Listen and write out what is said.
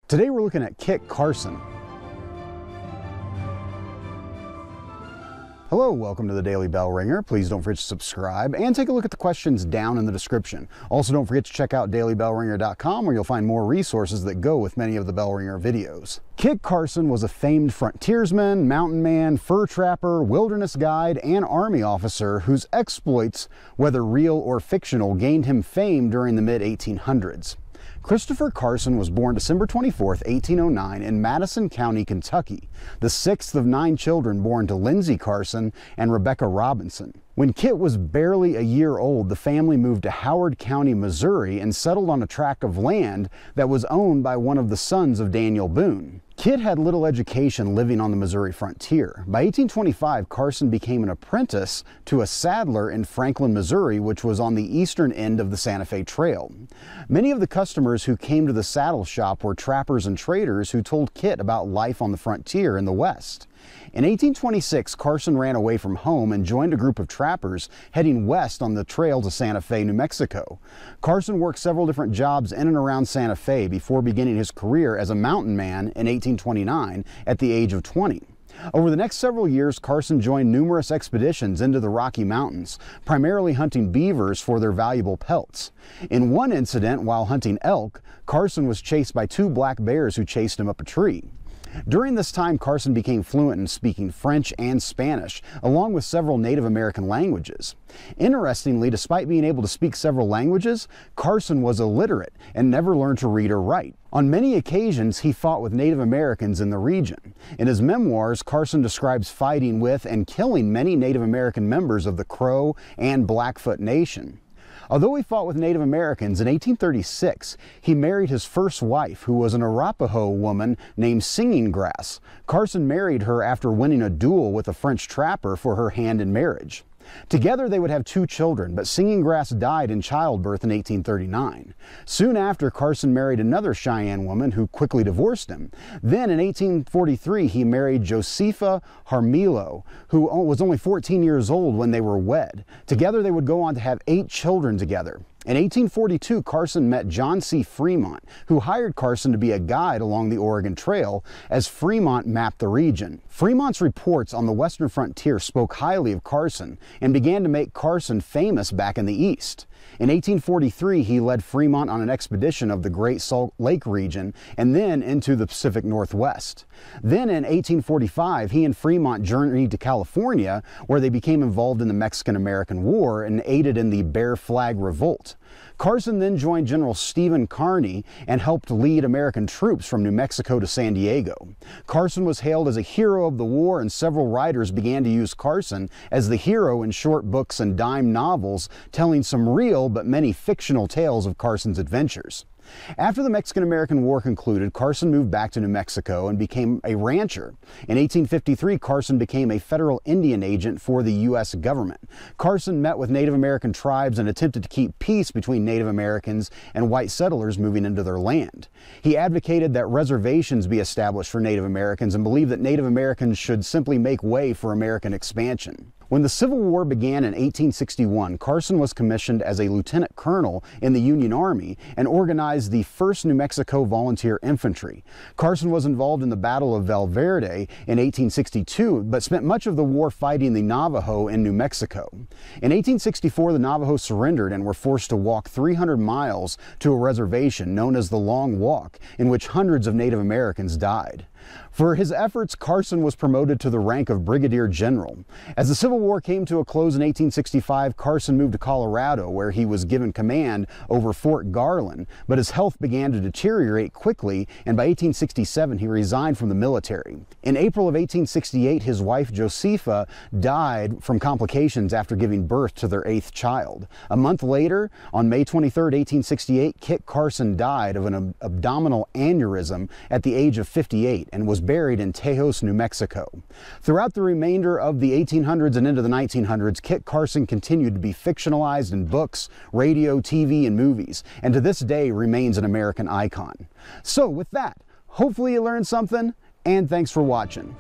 Today we're looking at Kit Carson. Hello, welcome to the Daily Bellringer. Please don't forget to subscribe and take a look at the questions down in the description. Also, don't forget to check out dailybellringer.com where you'll find more resources that go with many of the Bellringer videos. Kit Carson was a famed frontiersman, mountain man, fur trapper, wilderness guide, and army officer whose exploits, whether real or fictional, gained him fame during the mid-1800s. Christopher Carson was born December 24, 1809 in Madison County, Kentucky, the sixth of 9 children born to Lindsay Carson and Rebecca Robinson. When Kit was barely a year old, the family moved to Howard County, Missouri, and settled on a tract of land that was owned by one of the sons of Daniel Boone. Kit had little education living on the Missouri frontier. By 1825, Carson became an apprentice to a saddler in Franklin, Missouri, which was on the eastern end of the Santa Fe Trail. Many of the customers who came to the saddle shop were trappers and traders who told Kit about life on the frontier in the West. In 1826, Carson ran away from home and joined a group of trappers heading west on the trail to Santa Fe, New Mexico. Carson worked several different jobs in and around Santa Fe before beginning his career as a mountain man in 1829 at the age of 20. Over the next several years, Carson joined numerous expeditions into the Rocky Mountains, primarily hunting beavers for their valuable pelts. In one incident, while hunting elk, Carson was chased by 2 black bears who chased him up a tree. During this time, Carson became fluent in speaking French and Spanish, along with several Native American languages. Interestingly, despite being able to speak several languages, Carson was illiterate and never learned to read or write. On many occasions, he fought with Native Americans in the region. In his memoirs, Carson describes fighting with and killing many Native American members of the Crow and Blackfoot Nation. Although he fought with Native Americans, in 1836, he married his first wife, who was an Arapaho woman named Singing Grass. Carson married her after winning a duel with a French trapper for her hand in marriage. Together they would have 2 children, but Singing Grass died in childbirth in 1839. Soon after, Carson married another Cheyenne woman who quickly divorced him. Then in 1843 he married Josepha Harmilo, who was only 14 years old when they were wed. Together they would go on to have 8 children together. In 1842, Carson met John C. Fremont, who hired Carson to be a guide along the Oregon Trail as Fremont mapped the region. Fremont's reports on the western frontier spoke highly of Carson and began to make Carson famous back in the East. In 1843, he led Fremont on an expedition of the Great Salt Lake region and then into the Pacific Northwest. Then in 1845, he and Fremont journeyed to California, where they became involved in the Mexican-American War and aided in the Bear Flag Revolt. Carson then joined General Stephen Kearny and helped lead American troops from New Mexico to San Diego. Carson was hailed as a hero of the war, and several writers began to use Carson as the hero in short books and dime novels, telling some real but many fictional tales of Carson's adventures. After the Mexican-American War concluded, Carson moved back to New Mexico and became a rancher. In 1853, Carson became a federal Indian agent for the U.S. government. Carson met with Native American tribes and attempted to keep peace between Native Americans and white settlers moving into their land. He advocated that reservations be established for Native Americans and believed that Native Americans should simply make way for American expansion. When the Civil War began in 1861, Carson was commissioned as a lieutenant colonel in the Union Army and organized the 1st New Mexico Volunteer Infantry. Carson was involved in the Battle of Valverde in 1862, but spent much of the war fighting the Navajo in New Mexico. In 1864, the Navajo surrendered and were forced to walk 300 miles to a reservation known as the Long Walk, in which hundreds of Native Americans died. For his efforts, Carson was promoted to the rank of brigadier general. As the Civil War came to a close in 1865, Carson moved to Colorado, where he was given command over Fort Garland, but his health began to deteriorate quickly, and by 1867 he resigned from the military. In April of 1868, his wife Josepha died from complications after giving birth to their 8th child. A month later, on May 23, 1868, Kit Carson died of an abdominal aneurysm at the age of 58 and was buried in Tejas, New Mexico. Throughout the remainder of the 1800s and into the 1900s, Kit Carson continued to be fictionalized in books, radio, TV, and movies, and to this day remains an American icon. So with that, hopefully you learned something, and thanks for watching.